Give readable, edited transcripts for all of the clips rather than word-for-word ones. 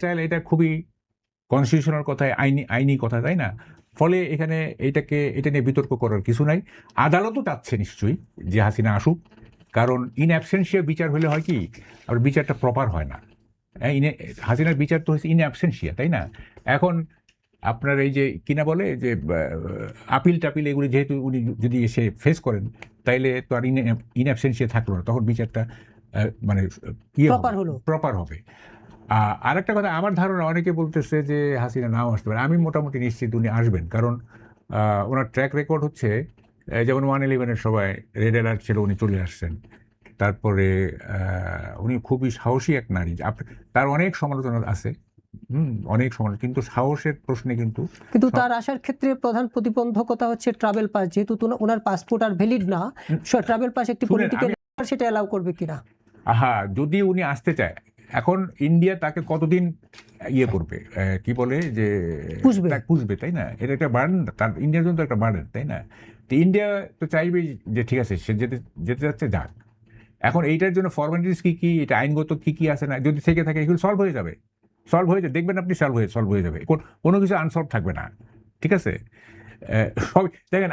Trial এটা খুবই constitutional কথায়, আইনি কথা, তাই না? ফলে এখানে এটা নিয়ে বিতর্ক করার কিছু নাই। আদালতও চাচ্ছে নিশ্চয়ই যে হাসিনা আসুক, কারণ ইন অ্যাবসেন্সিয়া বিচার হলে হয় কি, আর বিচারটা প্রপার হয় না। হাসিনার বিচার তো হচ্ছে ইন অ্যাবসেন্সিয়া, তাই না? এখন আপনার এই যে কিনা বলে যে আপিল টাপিল এগুলি যেহেতু উনি যদি এসে ফেস করেন, তাইলে তো আর ইন অ্যাবসেন্সিয়া থাকলো না, তখন বিচারটা মানে প্রপার হবে। আর একটা কথা, আমার ধারণা অনেকে বলতেছে যে হাসিনা নাও আসতে পারে, আমি মোটামুটি নিশ্চিত উনি আসবেন, কারণ ওনার ট্র্যাক রেকর্ড হচ্ছে যেমন 111-এর সময় রেড অ্যালার্ট ছিল, উনি চলে আসছেন। তারপরে উনি খুবই সাহসী এক নারী, তার অনেক সমালোচনা আছে, অনেক সমালোচনা, কিন্তু সাহসের প্রশ্নে কিন্তু তার আসার ক্ষেত্রে প্রধান প্রতিবন্ধকতা হচ্ছে ট্রাভেল পাস, যেহেতু ওনার পাসপোর্ট আর ভ্যালিড না, ট্রাভেল পাস একটি পলিটিক্যাল, সেটা অ্যালাউ করবে কিনা? যদি উনি আসতে চায়, এখন ইন্ডিয়া তাকে কতদিন ইয়ে করবে, কি বলে যে পুষবে, তাই না? এটা একটা বার্ডেন, তার ইন্ডিয়ার জন্য তো একটা বার্ডেন, তাই না? তো ইন্ডিয়া তো চাইবে যে ঠিক আছে, সে যেতে যাচ্ছে যাক। এখন এইটার জন্য ফর্মালিটিস কি এটা আইনগত কি আছে না, যদি থেকে থাকে এগুলো সলভ হয়ে যাবে, দেখবেন আপনি সলভ হয়ে যাবে, কোনো কিছু আনসলভ থাকবে না, ঠিক আছে? সব দেখেন,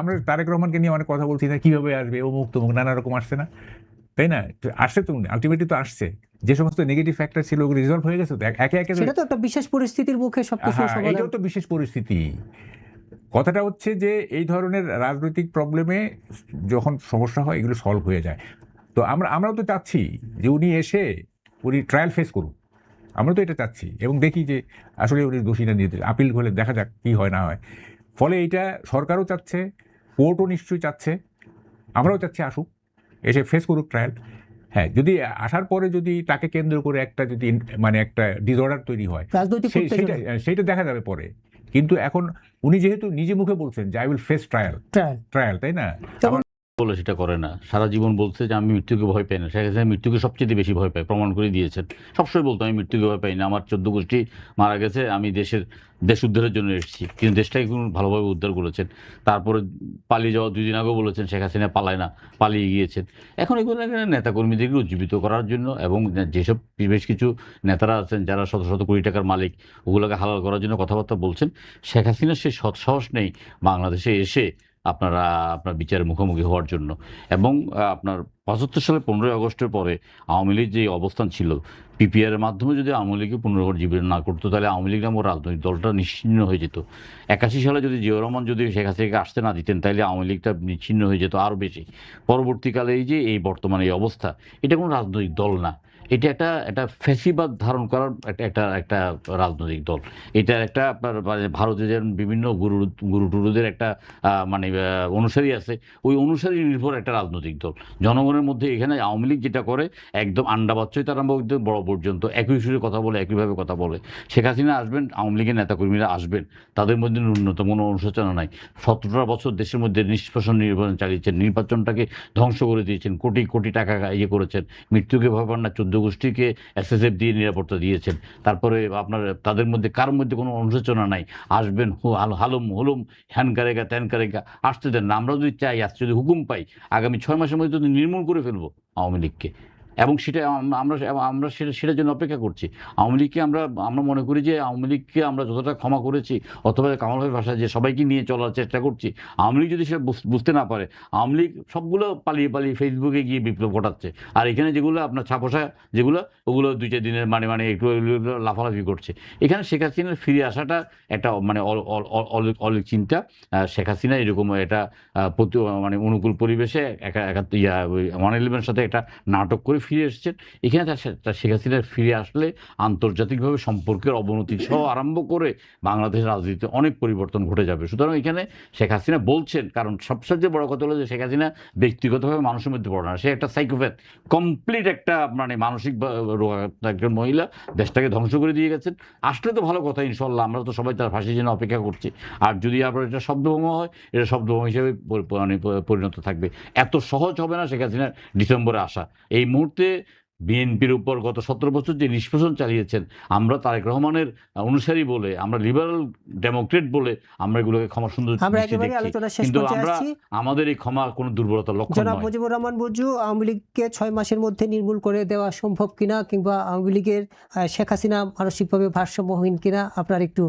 আমরা তারেক রহমানকে নিয়ে অনেক কথা বলছি না, কিভাবে আসবে, ও মুক্ত নানা রকম আসছে না, তাই না? আসছে তো, আলটিমেটলি তো আসছে। যে সমস্ত নেগেটিভ ফ্যাক্টর ছিল ওগুলো রিজলভ হয়ে গেছে তো, একে সেটা তো একটা বিশেষ পরিস্থিতির মুখে সবকিছু সমাধান। এটাও তো বিশেষ পরিস্থিতি। কথাটা হচ্ছে যে এই ধরনের রাজনৈতিক প্রবলেমে যখন সমস্যা হয় এগুলো সলভ হয়ে যায়। তো আমরাও তো চাচ্ছি যে উনি ট্রায়াল ফেস করুন, আমরা তো এটা চাচ্ছি, এবং দেখি যে আসলে উনি দোষী না নিতে, আপিল হলে দেখা যাক কি হয় না হয়। ফলে এইটা সরকারও চাচ্ছে, কোর্টও নিশ্চয়ই চাচ্ছে, আমরাও চাচ্ছি আসুক, এসে ফেস করুক ট্রায়াল। হ্যাঁ, যদি আসার পরে যদি তাকে কেন্দ্র করে একটা ডিসঅর্ডার তৈরি হয়, সেইটা দেখা যাবে পরে। কিন্তু এখন উনি যেহেতু নিজে মুখে বলছেন যে আই উইল ফেস ট্রায়াল, তাই না? বলে সেটা করে না, সারা জীবন বলছে যে আমি মৃত্যুকে ভয় পাই না। শেখ হাসিনা মৃত্যুকে সবচেয়ে বেশি ভয় পাই, প্রমাণ করে দিয়েছেন। সবসময় বলতো আমি মৃত্যুকে ভয় পাই না, আমার 14 গোষ্ঠী মারা গেছে, আমি দেশ উদ্ধারের জন্য এসেছি, কিন্তু দেশটাকে ভালোভাবে উদ্ধার করেছেন। তারপরে পালিয়ে যাওয়া 2 দিন আগেও বলেছেন শেখ হাসিনা পালায় না, পালিয়ে গিয়েছেন। এখন এগুলো নেতাকর্মীদেরকে উজ্জীবিত করার জন্য, এবং যেসব বেশ কিছু নেতারা আছেন যারা শত শত কোটি টাকার মালিক, ওগুলোকে হালাল করার জন্য কথাবার্তা বলছেন। শেখ হাসিনার সে সৎসাহস নেই বাংলাদেশে এসে আপনার বিচারের মুখোমুখি হওয়ার জন্য। এবং আপনার 75 সালে 15ই আগস্টের পরে আওয়ামী লীগ যে অবস্থান ছিল, পিপিআর এর মাধ্যমে যদি আওয়ামী লীগকে পুনর্জীবন না করতো, তাহলে আওয়ামী লীগ নামক রাজনৈতিক দলটা নিশ্চিহ্ন হয়ে যেত। 81 সালে যদি জিয়াউর রহমান যদি শেখ হাসিনাকে আসতে না দিতেন, তাহলে আওয়ামী লীগটা নিশ্চিহ্ন হয়ে যেত আরও বেশি। পরবর্তীকালে এই বর্তমানে এই অবস্থা, এটা কোনো রাজনৈতিক দল না, এটা একটা ফ্যাসিবাদ ধারণ করার একটা রাজনৈতিক দল। এটা একটা আপনার ভারতে যেমন বিভিন্ন গুরু টুরুদের একটা অনুসারী আছে, ওই অনুসারী নির্ভর একটা রাজনৈতিক দল। জনগণের মধ্যে এখানে আওয়ামী লীগ যেটা করে, একদম আন্ডা বাচ্চাই তার বড় পর্যন্ত একই সুরে কথা বলে, একইভাবে কথা বলে। শেখ হাসিনা আসবেন, আওয়ামী লীগের নেতাকর্মীরা আসবেন, তাদের মধ্যে ন্যূনতম কোনো অনুশোচনা নাই। 17টা বছর দেশের মধ্যে নিষ্পেষণ নির্বাচন চালিয়েছেন, নির্বাচনটাকে ধ্বংস করে দিয়েছেন, কোটি কোটি টাকা করেছেন, মৃত্যুকে ভয় পান না, 14 গোষ্ঠীকে SSF দিয়ে নিরাপত্তা দিয়েছেন। তারপরে আপনার তাদের মধ্যে কার মধ্যে কোনো অনুশোচনা নাই, আসবেন হালুম হলুম, হ্যান কারেগা ত্যান কারেগা, আসতে দেন না। আমরা যদি চাই, আজ যদি হুকুম পাই, আগামী 6 মাসের মধ্যে যদি নির্মূল করে ফেলবো আওয়ামী লীগকে, এবং সেটা আমরা সেটার জন্য অপেক্ষা করছি। আওয়ামী লীগকে আমরা মনে করি যে আওয়ামী লীগকে আমরা যতটা ক্ষমা করেছি, অথবা কামাল ভাইয়ের ভাষায় যে সবাইকে নিয়ে চলার চেষ্টা করছি, আওয়ামী লীগ যদি সেটা বুঝতে না পারে, আওয়ামী লীগ সবগুলো পালিয়ে ফেসবুকে গিয়ে বিপ্লব ঘটাচ্ছে। আর এখানে যেগুলো আপনার ছাপোষা ওগুলো 2-4 দিনের একটু লাফালাফি করছে। এখানে শেখ হাসিনার ফিরে আসাটা একটা অলিক চিন্তা। শেখ হাসিনা এরকম একটা অনুকূল পরিবেশে 111-এর সাথে একটা নাটক করে ফিরে এসেছেন। এখানে তার শেখ হাসিনার ফিরে আসলে আন্তর্জাতিকভাবে সম্পর্কের অবনতি সহ আরম্ভ করে বাংলাদেশের রাজনীতিতে অনেক পরিবর্তন ঘটে যাবে। সুতরাং এখানে শেখ হাসিনা বলছেন, কারণ সবচেয়ে বড় কথা হলো যে শেখ হাসিনা ব্যক্তিগতভাবে মানুষের মধ্যে পড়ে না, সে একটা সাইকোপ্যাথ, কমপ্লিট একটা মানসিক একজন মহিলা, দেশটাকে ধ্বংস করে দিয়ে গেছেন। আসলে তো ভালো কথা, ইনশাল্লাহ আমরা তো সবাই তার ফাঁসির জন্য অপেক্ষা করছি। আর যদি আবার এটা শব্দভঙ্গ হয়, এটা শব্দভঙ্গ হিসেবে পরিণত থাকবে। এত সহজ হবে না শেখ হাসিনার ডিসেম্বরে আসা। এই মুহূর্তে বিএনপির উপর গত 17 বছর যে নিষ্পেষণ চালিয়েছেন, আমরা তারেক রহমানের অনুসারী বলে, আমরা লিবারাল ডেমোক্রেট বলে আমরা এগুলোকে ক্ষমা সুন্দর আমরা দৃষ্টিতে একেবারে দেখছি। আলোচনা শেষ কিন্তু পর্যায়ে আমরা আসছি। আমাদের এই ক্ষমা কোনো দুর্বলতার লক্ষণ জনাব নয়। মুজিবুর রহমান বুজ্জু, আওয়ামী লীগকে 6 মাসের মধ্যে নির্মূল করে দেওয়া সম্ভব কিনা, কিংবা আওয়ামী লীগের শেখ হাসিনা মানসিকভাবে ভারসাম্যহীন কিনা, আপনার একটু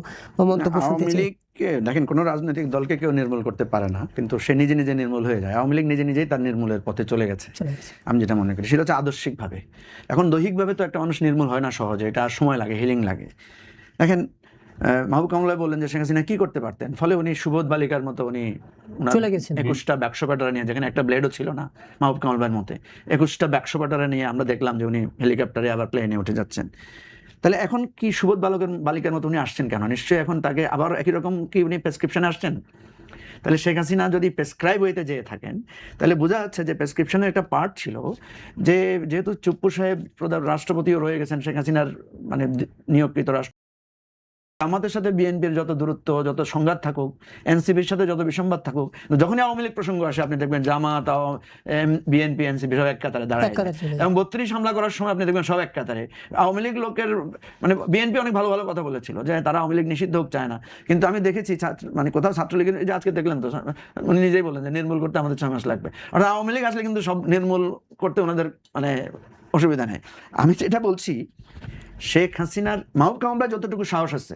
মন্তব্য শুনতে আওয়ামী চাই। লীগকে দেখেন, কোনো রাজনৈতিক দলকে কেউ নির্মূল করতে পারে না, কিন্তু সে নিজে নিজে নির্মূল হয়ে যায়। আওয়ামী লীগ নিজে নিজেই তার নির্মূলের পথে চলে গেছে, চলে গেছে। আমি যেটা মনে করি সেটা হচ্ছে আদর্শিকভাবে। এখন দৈহিকভাবে তো একটা মানুষ নির্মূল হয় না সহজে, এটা সময় লাগে, হিলিং লাগে। দেখেন, মাহবুব কামলা বললেন যে শেখ হাসিনা কি করতে পারতেন, ফলে উনি সুবোধ বালিকার মতো উনি চলে গেছেন। 21টা ব্যাকশো প্যাটারা নিয়ে, যেখানে একটা ব্লেডও ছিল না মাহবুব কামলার মতে, 21টা ব্যাকশো প্যাটারা নিয়ে আমরা দেখলাম যে উনি হেলিকপ্টারে আবার প্লেনে উঠে যাচ্ছেন। তাহলে এখন কি সুবোধ বালিকার মতো উনি আসছেন কেন? নিশ্চয়ই এখন তাকে আবার একই রকম কি উনি প্রেসক্রিপশনে আসছেন? তাহলে শেখ হাসিনা যদি প্রেসক্রাইব হইতে যেয়ে থাকেন, তাহলে বোঝা যাচ্ছে যে প্রেসক্রিপশনের একটা পার্ট ছিল যে, যেহেতু চুপ্পু সাহেব রাষ্ট্রপতিও রয়ে গেছেন শেখ হাসিনার মানে নিয়োগকৃত রাষ্ট্র, আমাদের সাথে বিএনপির যত দূরত্ব, যত সংঘাত থাকুক, এনসিপির সাথে যত বিসম্বাদ থাকুক, যখনই আওয়ামী লীগ প্রসঙ্গ আসে আপনি দেখবেন জামাত, বিএনপি, এনসিপি সব এক কাতারে দাঁড়ায়। এক কাতারে চলে যায়। এবং 32 হামলা করার সময় আপনি দেখবেন সব এক কাতারে। আওয়ামী লীগ লোকের মানে বিএনপি অনেক ভালো ভালো কথা বলেছিল যে তারা আওয়ামী লীগ নিষিদ্ধ হোক চায় না, কিন্তু আমি দেখেছি মানে কোথাও ছাত্রলীগের, এই যে আজকে দেখলেন তো উনি নিজেই বললেন যে নির্মূল করতে আমাদের 6 মাস লাগবে। অর্থাৎ আওয়ামী লীগ আসলে কিন্তু সব নির্মূল করতে ওনাদের মানে অসুবিধা নেই। আমি যেটা বলছি, শেখ হাসিনার মাহবুব কামাল ভাই যতটুকু সাহস আছে,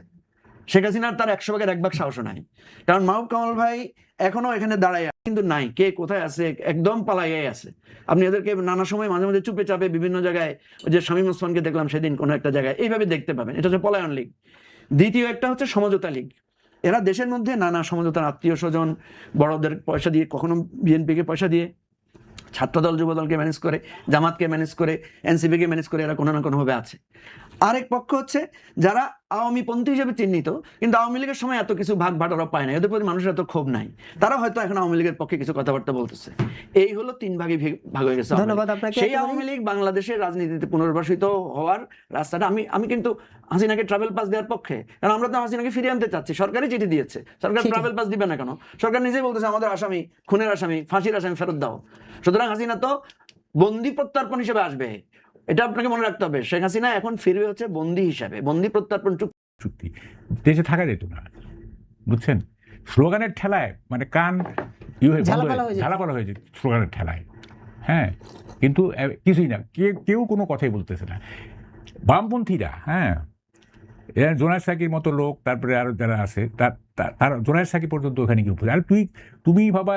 শেখ হাসিনার তার 100 ভাগের 1 ভাগ সাহসও নাই। কারণ মাহবুব কামাল ভাই এখনো এখানে দাঁড়ায় কিন্তু নাই, কে কোথায় আছে একদম পালাইয়াই আছে। আপনি এদেরকে নানা সময় মাঝে মাঝে চুপে চাপে বিভিন্ন জায়গায়, ওই যে শামীম ওসমানকে দেখলাম সেদিন কোনো একটা জায়গায়, এইভাবে দেখতে পাবেন। এটা হচ্ছে পলায়ন লীগ। দ্বিতীয় একটা হচ্ছে সমঝোতা লীগ। এরা দেশের মধ্যে নানা সমঝোতার, আত্মীয় স্বজন, বড়দের পয়সা দিয়ে, কখনো বিএনপিকে পয়সা দিয়ে, ছাত্রদল যুবদলকে ম্যানেজ করে, জামাতকে ম্যানেজ করে, এনসিপিকে ম্যানেজ করে, এরা কোনো না কোনোভাবে আছে। আরেক পক্ষ হচ্ছে যারা আওয়ামী পন্থী হিসেবে চিহ্নিত, কিন্তু আওয়ামী লীগের সময় এত কিছু ভাগ বাটোয়ারা পায় না, এদের প্রতি মানুষের এত ক্ষোভ নাই, তারা হয়তো এখন আওয়ামী লীগের পক্ষে কিছু কথাবার্তা বলতেছে। এই হলো 3 ভাগে ভাগ হয়ে গেছে। ধন্যবাদ আপনাকে। সেই আওয়ামী লীগ বাংলাদেশের রাজনীতিতে পুনর্বাসিত হওয়ার রাস্তাটা, আমি কিন্তু হাসিনাকে ট্রাভেল পাস দেওয়ার পক্ষে, কারণ আমরা তো হাসিনাকে ফিরিয়ে আনতে চাচ্ছি। সরকারি চিঠি দিয়েছে, সরকার ট্রাভেল পাস দিবে না কেন? সরকার নিজেই বলতেছে আমাদের আসামি, খুনের আসামি, ফাঁসির আসামি ফেরত দাও। সুতরাং হাসিনা তো বন্দি প্রত্যর্পণ হিসেবে আসবে, এটা আপনাকে মনে রাখতে হবে। শেখ হাসিনা এখন ফিরবে হচ্ছে বন্দি হিসাবে, বন্দি প্রত্যর্পণ চুক্তি দেশে থাকা যেত না, বুঝছেন? স্লোগানের ঠেলায় মানে কান ঝালাপালা হয়ে যেত স্লোগানের ঠেলায়। হ্যাঁ, কিন্তু কিছুই না, কেউ কোনো কথাই বলতেছে না। বামপন্থীরা, হ্যাঁ, এরা জোনায়েদ সাকির মতো লোক, তারপরে আরো যারা আছে তার জোনায়েদ সাকি পর্যন্ত ওখানে গিয়ে উপস্থিত। আর তুমি ভাবা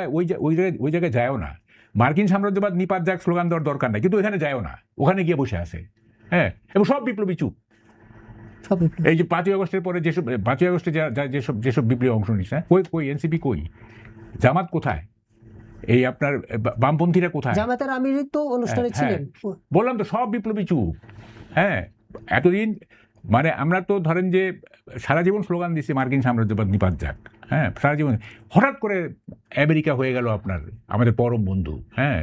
ওই জায়গায় যায়ও না, মার্কিন সাম্রাজ্যবাদ নিপাত যাক স্লোগান দেওয়ার দরকার নাই, কিন্তু ওখানে যায়ও না, ওখানে গিয়ে বসে আছে। হ্যাঁ, এবং সব বিপ্লবী চুপ। এই যে 5ই আগস্টের পরে যেসব 5ই আগস্টে যেসব বিপ্লবী অংশ নিচ্ছে, কই এনসিপি, কই জামাত, কোথায় এই আপনার বামপন্থীরা, কোথায় জামাতের আমির তো অনুষ্ঠানে ছিলেন? বললাম তো সব বিপ্লবী চুপ। হ্যাঁ, এতদিন মানে আমরা তো ধরেন যে সারা জীবন স্লোগান দিচ্ছি মার্কিন সাম্রাজ্যবাদ নিপাত যাক, হ্যাঁ, সারা জীবন। হঠাৎ করে আমেরিকা হয়ে গেল আপনার আমাদের পরম বন্ধু। হ্যাঁ,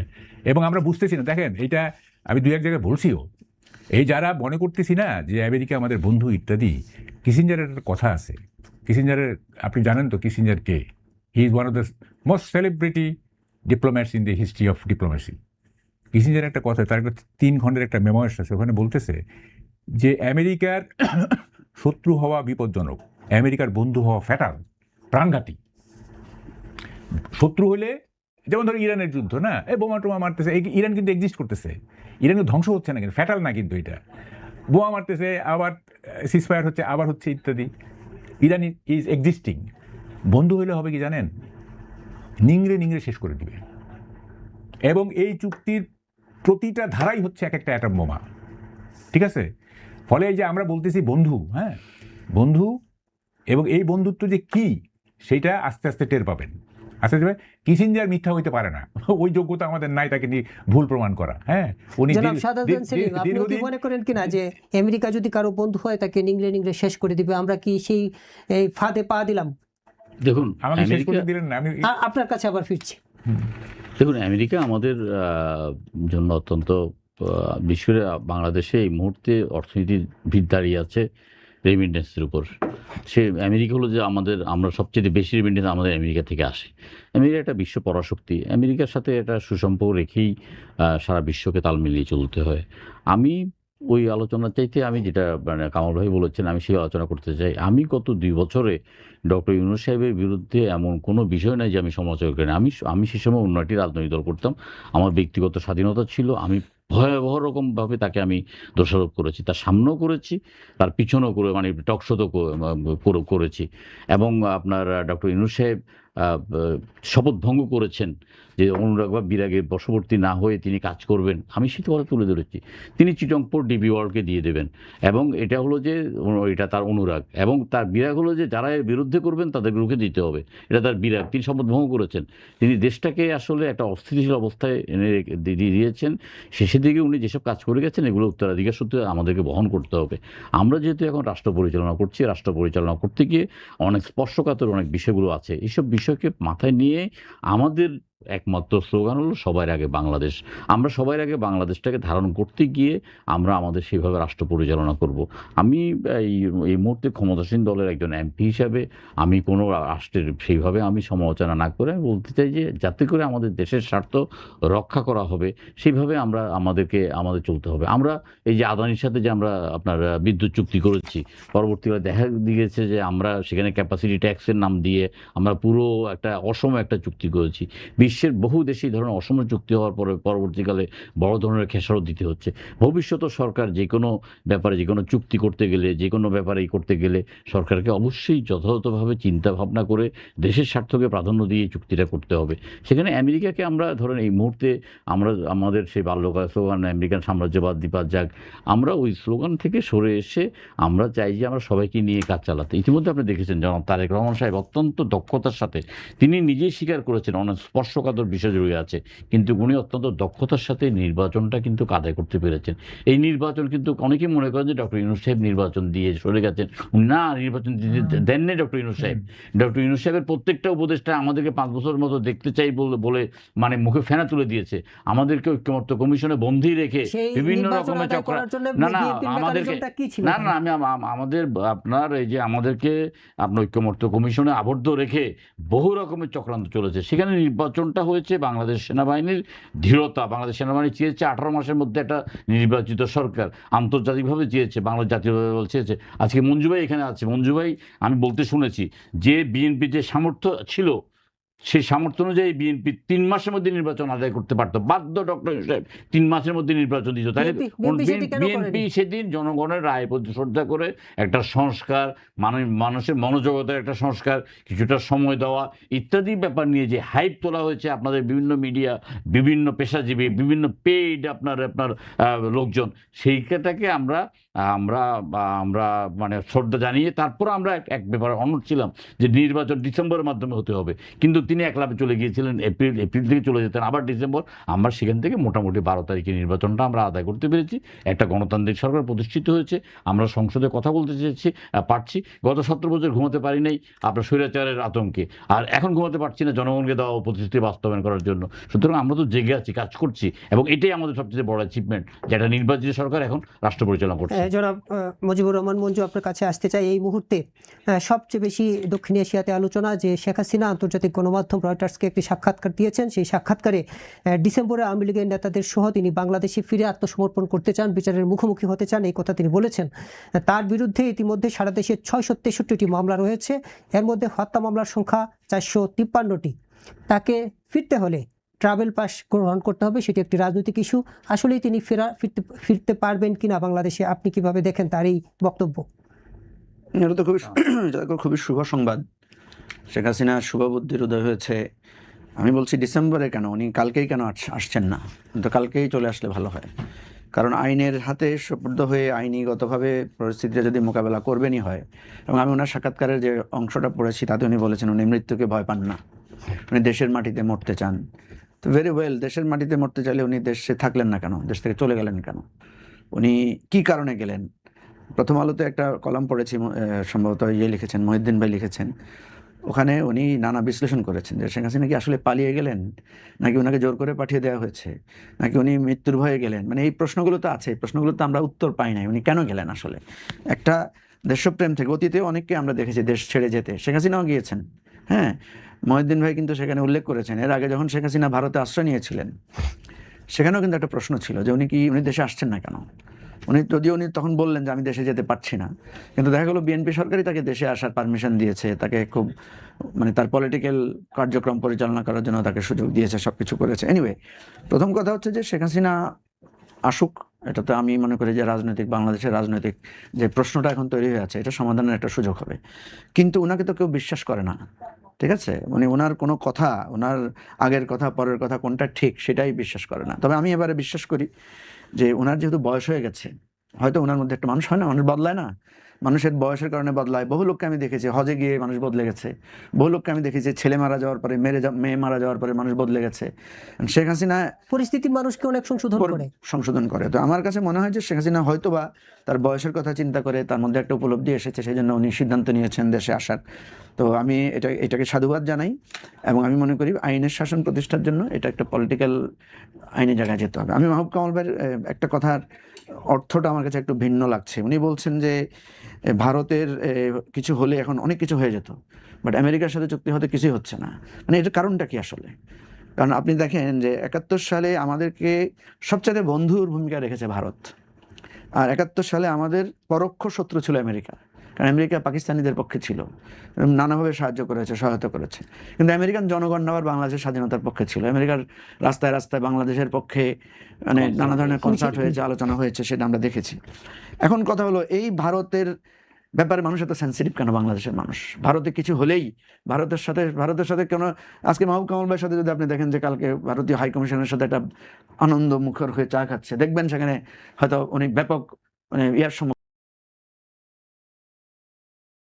এবং আমরা বুঝতেছি না। দেখেন, এইটা আমি 2-1 জায়গায় বলছিও, এই যারা মনে করতেছি না যে আমেরিকা আমাদের বন্ধু ইত্যাদি, কিসিঞ্জারের একটা কথা আছে। কিসিঞ্জারের, আপনি জানেন তো কিসিঞ্জার কে? He is one of the most celebrity diplomats in the history of diplomacy. কিসিঞ্জারের একটা কথা, তার একটা 3 খণ্ডের একটা মেমোয়ার্স আছে, ওখানে বলতেছে যে আমেরিকার শত্রু হওয়া বিপজ্জনক, আমেরিকার বন্ধু হওয়া ফ্যাটাল, প্রাণঘাতী। শত্রু হলে যেমন ধরো ইরানের যুদ্ধ, না, বোমা টোমা মারতেছে, ইরান কিন্তু এক্সিস্ট করতেছে, ইরান ধ্বংস হচ্ছে না, কিন্তু ফ্যাটাল না, কিন্তু এটা বোমা মারতেছে, আবার সিজফায়ার হচ্ছে, আবার হচ্ছে ইত্যাদি। Iran is existing. বন্ধু হলে হবে কি জানেন? নিংড়ে শেষ করে দিবে। এবং এই চুক্তির প্রতিটা ধারাই হচ্ছে এক একটা অ্যাটম বোমা, ঠিক আছে? ফলে এই যে আমরা বলতেছি বন্ধু, হ্যাঁ, বন্ধু, এবং এই বন্ধুত্ব যে কি সেইটা আস্তে আস্তে টের পাবেন। আস্তে আস্তে কিসিঞ্জার মিথ্যা হইতে পারে না, ওই যোগ্যতা আমাদের নাই তাকে নিয়ে ভুল প্রমাণ করা। হ্যাঁ, উনি মনে করেন কিনা যে আমেরিকা যদি কারো বন্ধু হয় তাকে নিংড়ে শেষ করে দিবে? আমরা কি সেই ফাঁদে পা দিলাম? দেখুন, আমাকে শেষ করে দিলেন না, আমি আপনার কাছে আবার ফিরছি। দেখুন, আমেরিকা আমাদের জন্য অত্যন্ত, বিশেষ করে বাংলাদেশে এই মুহূর্তে অর্থনীতির ভিত দাঁড়িয়ে আছে রেমিটেন্সের উপর। সে আমেরিকা হলো যে আমরা সবচেয়ে বেশি রেমিটেন্স আমাদের আমেরিকা থেকে আসে। আমেরিকা একটা বিশ্ব পরাশক্তি। আমেরিকার সাথে একটা সুসম্পর্ক রেখেই সারা বিশ্বকে তাল মিলিয়ে চলতে হয়। আমি ওই আলোচনার চাইতে আমি যেটা মানে কামাল ভাই বলেছেন, আমি সেই আলোচনা করতে চাই। আমি গত ২ বছরে ডক্টর ইউনূস সাহেবের বিরুদ্ধে এমন কোনো বিষয় নাই যে আমি সমালোচনা করি না। আমি সে সময় অন্য একটি রাজনৈতিক দল করতাম। আমার ব্যক্তিগত স্বাধীনতা ছিল। আমি ভয়াবহ রকমভাবে তাকে আমি দোষারোপ করেছি। তার সামনেও করেছি, তার পিছনেও করে মানে টক শোতেও করেছি। এবং আপনার ডক্টর ইউনূস সাহেব শপথ ভঙ্গ করেছেন যে অনুরাগ বা বিরাগের বশবর্তী না হয়ে তিনি কাজ করবেন। আমি সেটা কথা তুলে ধরেছি। তিনি চিটং পোর্ট ডিবি ওয়ার্ল্ডকে দিয়ে দেবেন এবং এটা হলো যে এটা তার অনুরাগ এবং তার বিরাগ হলো যে যারা এর বিরুদ্ধে করবেন তাদের রুখে দিতে হবে। এটা তার বিরাগ। তিনি শপথ ভঙ্গ করেছেন। তিনি দেশটাকে আসলে একটা অস্থিতিশীল অবস্থায় এনে দিয়ে দিয়েছেন। শেষের দিকে উনি যেসব কাজ করে গেছেন এগুলো উত্তরাধিকার সূত্রে আমাদেরকে বহন করতে হবে। আমরা যেহেতু এখন রাষ্ট্র পরিচালনা করছি, রাষ্ট্র পরিচালনা করতে গিয়ে অনেক স্পর্শকাতর অনেক বিষয়গুলো আছে। এইসব বিষয়কে মাথায় নিয়ে আমাদের একমাত্র স্লোগান হলো সবার আগে বাংলাদেশ। আমরা সবার আগে বাংলাদেশটাকে ধারণ করতে গিয়ে আমরা আমাদের সেইভাবে রাষ্ট্র পরিচালনা করব। আমি এই মুহূর্তে ক্ষমতাসীন দলের একজন এমপি হিসাবে আমি কোনো রাষ্ট্রের সেইভাবে আমি সমালোচনা না করে আমি বলতে চাই যে যাতে করে আমাদের দেশের স্বার্থ রক্ষা করা হবে সেইভাবে আমাদের চলতে হবে। আমরা এই যে আদানির সাথে যে আমরা আপনার বিদ্যুৎ চুক্তি করেছি, পরবর্তীকালে দেখা গিয়েছে যে আমরা সেখানে ক্যাপাসিটি ট্যাক্সের নাম দিয়ে আমরা পুরো একটা অসম একটা চুক্তি করেছি। বিশ্বের বহু দেশে এই ধরনের অসম চুক্তি হওয়ার পরে পরবর্তীকালে বড় ধরনের খেসারত দিতে হচ্ছে। ভবিষ্যতে সরকার যে কোনো ব্যাপারে যে কোনো চুক্তি করতে গেলে যে কোনো ব্যাপারে করতে গেলে সরকারকে অবশ্যই যথাযথভাবে চিন্তা ভাবনা করে দেশের স্বার্থকে প্রাধান্য দিয়ে চুক্তিটা করতে হবে। সেখানে আমেরিকাকে আমরা ধরেন এই মুহূর্তে আমাদের সেই বাল্যকাল স্লোগান আমেরিকান সাম্রাজ্যবাদ দীপার যাক, আমরা ওই স্লোগান থেকে সরে এসে আমরা চাই যে আমরা সবাইকে নিয়ে কাজ চালাতে। ইতিমধ্যে আপনি দেখেছেন জনাব তারেক রহমান সাহেব অত্যন্ত দক্ষতার সাথে তিনি নিজেই স্বীকার করেছেন অনেক স্পর্শকাতর বিষয় জড়িয়ে আছে, কিন্তু উনি অত্যন্ত দক্ষতার সাথে নির্বাচনটা কিন্তু আদায় করতে পেরেছেন। এই নির্বাচন কিন্তু অনেকেই মনে করেন যে ডক্টর ইউনূস সাহেব নির্বাচন দিয়ে সরে গেছেন। না, নির্বাচন দেননি ডক্টর ইউনূস সাহেব। ডক্টর ইউনূস সাহেবের প্রত্যেকটা উপদেষ্টা আমাদেরকে 5 বছরের মতো দেখতে চাই বলে মানে মুখে ফেনা তুলে দিয়েছে। আমাদেরকে ঐক্যমত্য কমিশনে বন্দী রেখে বিভিন্ন রকমের আমাদের আপনার এই যে আমাদেরকে আপনার ঐক্যমত্য কমিশনে আবদ্ধ রেখে বহু রকমের চক্রান্ত চলেছে। সেখানে নির্বাচনটা হয়েছে বাংলাদেশ সেনাবাহিনীর দৃঢ়তা। বাংলাদেশ সেনাবাহিনী চেয়েছে 18 মাসের মধ্যে একটা নির্বাচিত সরকার, আন্তর্জাতিকভাবে চেয়েছে, বাংলাদেশ জাতীয় দল চেয়েছে। আজকে মঞ্জু ভাই এখানে আছে। মঞ্জু ভাই আমি বলতে শুনেছি যে বিএনপি যে সামর্থ্য ছিল সেই সামর্থ্য অনুযায়ী বিএনপি 3 মাসের মধ্যে নির্বাচন আদায় করতে পারতো। বাধ্য ডক্টর সাহেব 3 মাসের মধ্যে নির্বাচন দিত। তাই বিএনপি সেদিন জনগণের রায় প্রতি শ্রদ্ধা করে একটা সংস্কার, মানুষের মনোজগতের একটা সংস্কার, কিছুটা সময় দেওয়া ইত্যাদি ব্যাপার নিয়ে যে হাইপ তোলা হয়েছে আপনাদের বিভিন্ন মিডিয়া, বিভিন্ন পেশাজীবী, বিভিন্ন পেইড আপনার লোকজন, সেইটাকে আমরা মানে শ্রদ্ধা জানিয়ে তারপর আমরা এক ব্যাপারে অনড় ছিলাম যে নির্বাচন ডিসেম্বরের মাধ্যমে হতে হবে। কিন্তু তিনি একলাপে চলে গিয়েছিলেন, এপ্রিল থেকে চলে যেতেন আবার ডিসেম্বর। আমরা সেখান থেকে মোটামুটি 12 তারিখে নির্বাচনটা আমরা আদায় করতে পেরেছি। একটা গণতান্ত্রিক সরকার প্রতিষ্ঠিত হয়েছে। আমরা সংসদে কথা বলতে পারছি। গত 17 বছর ঘুমাতে পারি নাই আপনার স্বৈরাচারের আতঙ্কে, আর এখন ঘুমাতে পারছি না জনগণকে দেওয়া প্রতিশ্রুতি বাস্তবায়ন করার জন্য। সুতরাং আমরা তো জেগে আছি, কাজ করছি, এবং এটাই আমাদের সবচেয়ে বড় অ্যাচিভমেন্ট, যেটা নির্বাচিত সরকার এখন রাষ্ট্র পরিচালনা করছে। জনাব মুজিবুর রহমান মঞ্জু, আপনার কাছে আসতে চাই। এই মুহূর্তে সবচেয়ে বেশি দক্ষিণ এশিয়াতে আলোচনা যে শেখ হাসিনা আন্তর্জাতিক গণমাধ্যম রয়টার্সকে একটি সাক্ষাৎকার দিয়েছেন। সেই সাক্ষাৎকারে ডিসেম্বরে আওয়ামী লীগের নেতাদের সহ তিনি বাংলাদেশে ফিরে আত্মসমর্পণ করতে চান, বিচারের মুখোমুখি হতে চান, এই কথা তিনি বলেছেন। তার বিরুদ্ধে ইতিমধ্যে সারা দেশে 663টি মামলা রয়েছে। এর মধ্যে হত্যা মামলার সংখ্যা 453টি। তাকে ফিরতে হলে ট্রাভেল পাস গ্রহণ করতে হবে, সেটি একটি রাজনৈতিক ইস্যু। আসলেই তিনি ফিরতে পারবেন কিনা বাংলাদেশে, আপনি কিভাবে দেখেন তার এই বক্তব্য? এটা তো খুবই শুভ সংবাদ। শেখ হাসিনার শুভবুদ্ধির উদয় হয়েছে। আমি বলছি ডিসেম্বরে কেন, উনি কালকেই কেন আসছেন না? কিন্তু কালকেই চলে আসলে ভালো হয়, কারণ আইনের হাতে সুপর্দ হয়ে আইনিগতভাবে পরিস্থিতিটা যদি মোকাবেলা করবেনই হয়। এবং আমি ওনার সাক্ষাৎকারের যে অংশটা পড়েছি তাতে উনি বলেছেন উনি মৃত্যুকে ভয় পান না, উনি দেশের মাটিতে মরতে চান। তো ভেরি ওয়েল, দেশের মাটিতে মরতে চাইলে উনি দেশে থাকলেন না কেন, দেশ থেকে চলে গেলেন কেন? উনি কি কারণে গেলেন? প্রথম আলোতে একটা কলাম পড়েছি, সম্ভবত লিখেছেন মহিউদ্দিন ভাই লিখেছেন। ওখানে উনি নানা বিশ্লেষণ করেছেন যে শেখ হাসিনা কি আসলে পালিয়ে গেলেন, নাকি ওনাকে জোর করে পাঠিয়ে দেওয়া হয়েছে, নাকি উনি মৃত্যুর ভয়ে গেলেন। মানে এই প্রশ্নগুলো তো আছে, এই প্রশ্নগুলো তো আমরা উত্তর পাই নাই। উনি কেন গেলেন আসলে? একটা দেশপ্রেম থেকে অতীতে অনেককে আমরা দেখেছি দেশ ছেড়ে যেতে, শেখ হাসিনাও গিয়েছেন। হ্যাঁ, মহিউদ্দিন ভাই কিন্তু সেখানে উল্লেখ করেছেন, এর আগে যখন শেখ হাসিনা ভারতে আশ্রয় নিয়েছিলেন সেখানেও কিন্তু একটা প্রশ্ন ছিল যে উনি দেশে আসছেন না কেন। উনি তখন বললেন যে আমি দেশে যেতে পারছি না, কিন্তু দেখা গেলো বিএনপি সরকারই তাকে দেশে আসার পারমিশন দিয়েছে, তাকে খুব মানে তার পলিটিক্যাল কার্যক্রম পরিচালনা করার জন্য তাকে সুযোগ দিয়েছে, সব কিছু করেছে। এনিওয়ে, প্রথম কথা হচ্ছে যে শেখ হাসিনা আসুক, এটা তো আমি মনে করি যে বাংলাদেশের রাজনৈতিক যে প্রশ্নটা এখন তৈরি হয়ে আছে এটা সমাধানের একটা সুযোগ হবে। কিন্তু ওনাকে তো কেউ বিশ্বাস করে না, ঠিক আছে? মানে ওনার কোনো কথা, ওনার আগের কথা পরের কথা কোনটা ঠিক সেটাই বিশ্বাস করে না। তবে আমি এবারে বিশ্বাস করি যে ওনার যেহেতু বয়স হয়ে গেছে, হয়তো ওনার মধ্যে একটা মানুষ হয় না, মানুষ বদলায় না, মানুষের বয়সের কারণে বদলায়। বহু লোককে আমি দেখেছি হজে গিয়ে মানুষ বদলে গেছে, বহু লোককে আমি দেখেছি ছেলে মারা যাওয়ার পরে মেয়ে মারা যাওয়ার পরে মানুষ বদলে গেছে। শেখ হাসিনা পরিস্থিতি মানুষকে অনেক সংশোধন করে। তো আমার কাছে মনে হয় যে শেখ হাসিনা হয়তো বা তার বয়সের কথা চিন্তা করে তার মধ্যে একটা উপলব্ধি এসেছে, সেই জন্য উনি সিদ্ধান্ত নিয়েছেন দেশে আসার। তো আমি এটাকে সাধুবাদ জানাই, এবং আমি মনে করি আইনের শাসন প্রতিষ্ঠার জন্য এটা একটা পলিটিক্যাল আইনি জায়গায় যেতে হবে। আমি মাহবুব কামাল ভাইয়ের একটা কথার অর্থটা আমার কাছে একটু ভিন্ন লাগছে। উনি বলছেন যে ভারতের কিছু হলে এখন অনেক কিছু হয়ে যেত, বাট আমেরিকার সাথে চুক্তি হতে কিছুই হচ্ছে না। মানে এটার কারণটা কি আসলে? কারণ আপনি দেখেন যে 71 সালে আমাদেরকে সবচেয়ে বন্ধুর ভূমিকা রেখেছে ভারত, আর 71 সালে আমাদের পরোক্ষ শত্রু ছিল আমেরিকা। কারণ আমেরিকা পাকিস্তানিদের পক্ষে ছিল, নানাভাবে সাহায্য করেছে, সহায়তা করেছে। কিন্তু আমেরিকান জনগণ আবার বাংলাদেশের স্বাধীনতার পক্ষে ছিল। আমেরিকার রাস্তায় রাস্তায় বাংলাদেশের পক্ষে মানে নানা ধরনের কনসার্ট হয়েছে, আলোচনা হয়েছে, সেটা আমরা দেখেছি। এখন কথা হলো, এই ভারতের ব্যাপারে মানুষ এত সেন্সিটিভ কেন? বাংলাদেশের মানুষ ভারতে কিছু হলেই ভারতের সাথে কেন? আজকে মাহবুব কামাল ভাইয়ের সাথে যদি আপনি দেখেন যে কালকে ভারতীয় হাই কমিশনের সাথে একটা আনন্দ মুখর হয়ে চা খাচ্ছে, দেখবেন সেখানে হয়তো উনি ব্যাপক মানে ইয়ার